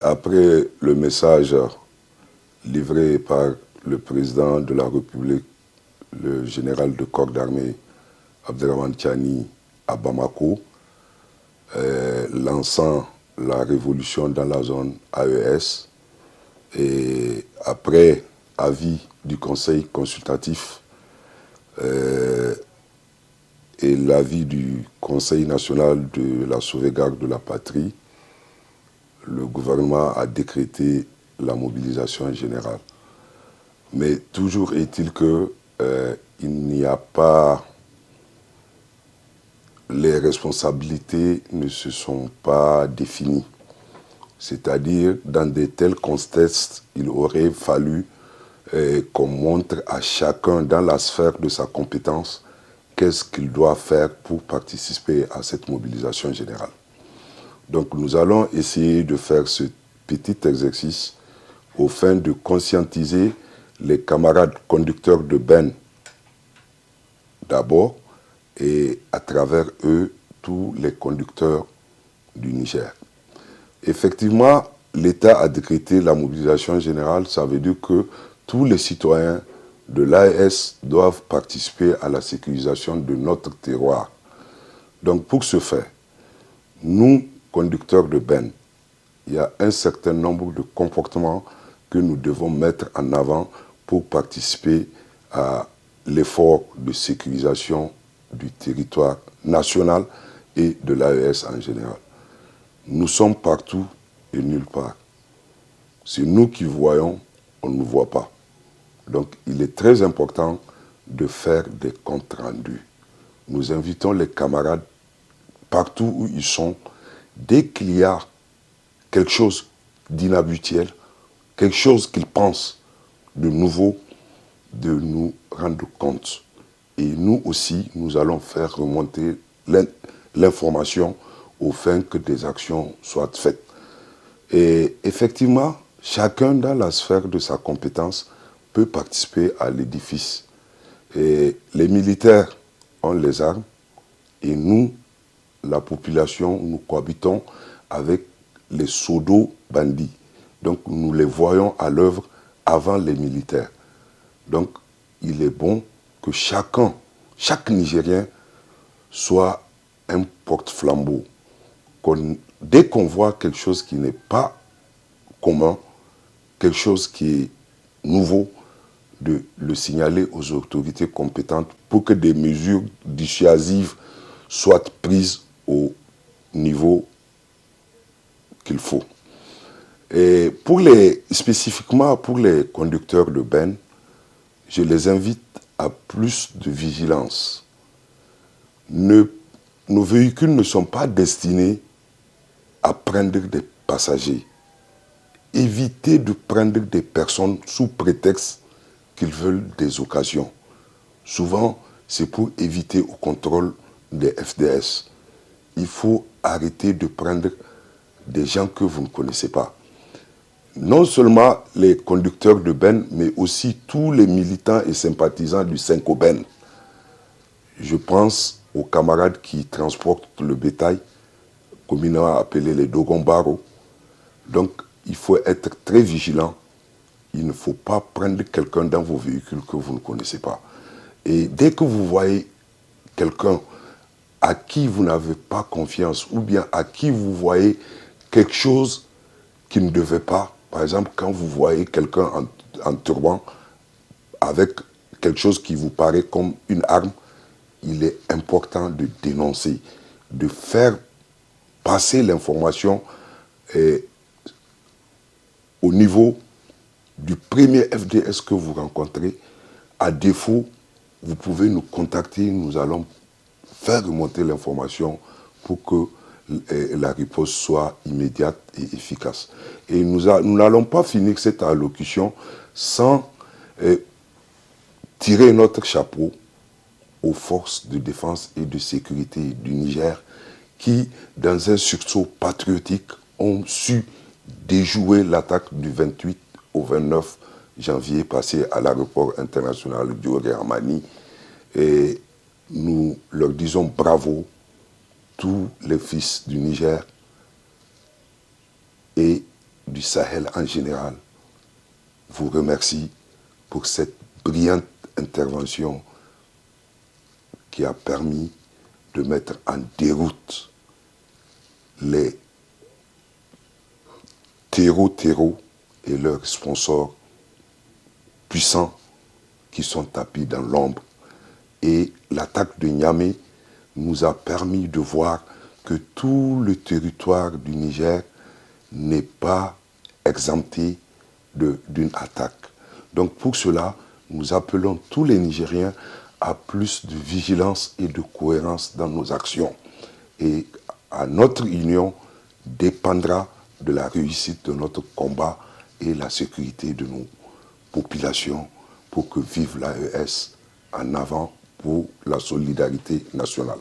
Après le message livré par le président de la République, le général de corps d'armée Abderrahmane Tiani à Bamako, lançant la révolution dans la zone AES, et après avis du Conseil consultatif et l'avis du Conseil national de la sauvegarde de la patrie, le gouvernement a décrété la mobilisation générale. Mais toujours est-il que il n'y a pas... Les responsabilités ne se sont pas définies. C'est-à-dire, dans de tels contextes, il aurait fallu qu'on montre à chacun dans la sphère de sa compétence qu'est-ce qu'il doit faire pour participer à cette mobilisation générale. Donc nous allons essayer de faire ce petit exercice au fin de conscientiser les camarades conducteurs de bennes d'abord et à travers eux tous les conducteurs du Niger. Effectivement, l'État a décrété la mobilisation générale, ça veut dire que tous les citoyens de l'AES doivent participer à la sécurisation de notre terroir. Donc pour ce faire, nous, conducteurs de bennes, il y a un certain nombre de comportements que nous devons mettre en avant pour participer à l'effort de sécurisation du territoire national et de l'AES en général. Nous sommes partout et nulle part. C'est nous qui voyons, on ne nous voit pas. Donc il est très important de faire des comptes rendus. Nous invitons les camarades partout où ils sont, dès qu'il y a quelque chose d'inhabituel, quelque chose qu'ils pensent de nouveau, de nous rendre compte. Et nous aussi, nous allons faire remonter l'information au fin que des actions soient faites. Et effectivement, chacun dans la sphère de sa compétence peut participer à l'édifice. Et les militaires ont les armes et nous, la population, nous cohabitons avec les pseudo-bandits. Donc nous les voyons à l'œuvre avant les militaires. Donc il est bon que chaque Nigérien soit un porte-flambeau. Dès qu'on voit quelque chose qui n'est pas commun, quelque chose qui est nouveau, de le signaler aux autorités compétentes pour que des mesures dissuasives soient prises au niveau qu'il faut. Et spécifiquement pour les conducteurs de bennes, je les invite à plus de vigilance. Nos véhicules ne sont pas destinés à prendre des passagers. Évitez de prendre des personnes sous prétexte qu'ils veulent des occasions. Souvent, c'est pour éviter au contrôle des FDS. Il faut arrêter de prendre des gens que vous ne connaissez pas. Non seulement les conducteurs de bennes, mais aussi tous les militants et sympathisants du Saint-Coben. Je pense aux camarades qui transportent le bétail, communément appelés les Dogonbaro. Donc, il faut être très vigilant. Il ne faut pas prendre quelqu'un dans vos véhicules que vous ne connaissez pas. Et dès que vous voyez quelqu'un à qui vous n'avez pas confiance, ou bien à qui vous voyez quelque chose qui ne devait pas, par exemple, quand vous voyez quelqu'un en turban avec quelque chose qui vous paraît comme une arme, il est important de dénoncer, de faire passer l'information au niveau du premier FDS que vous rencontrez. À défaut, vous pouvez nous contacter, nous allons faire remonter l'information pour que la riposte soit immédiate et efficace. Et nous n'allons pas finir cette allocution sans tirer notre chapeau aux forces de défense et de sécurité du Niger qui, dans un sursaut patriotique, ont su déjouer l'attaque du 28 au 29 janvier passé à l'aéroport international Dioré Hamani. Et nous leur disons bravo, tous les fils du Niger, et du Sahel en général vous remercie pour cette brillante intervention qui a permis de mettre en déroute les terreaux et leurs sponsors puissants qui sont tapis dans l'ombre. Et l'attaque de Niamey nous a permis de voir que tout le territoire du Niger n'est pas exempté d'une attaque. Donc pour cela, nous appelons tous les Nigériens à plus de vigilance et de cohérence dans nos actions. Et à notre union dépendra de la réussite de notre combat et la sécurité de nos populations pour que vive l'AES en avant pour la solidarité nationale.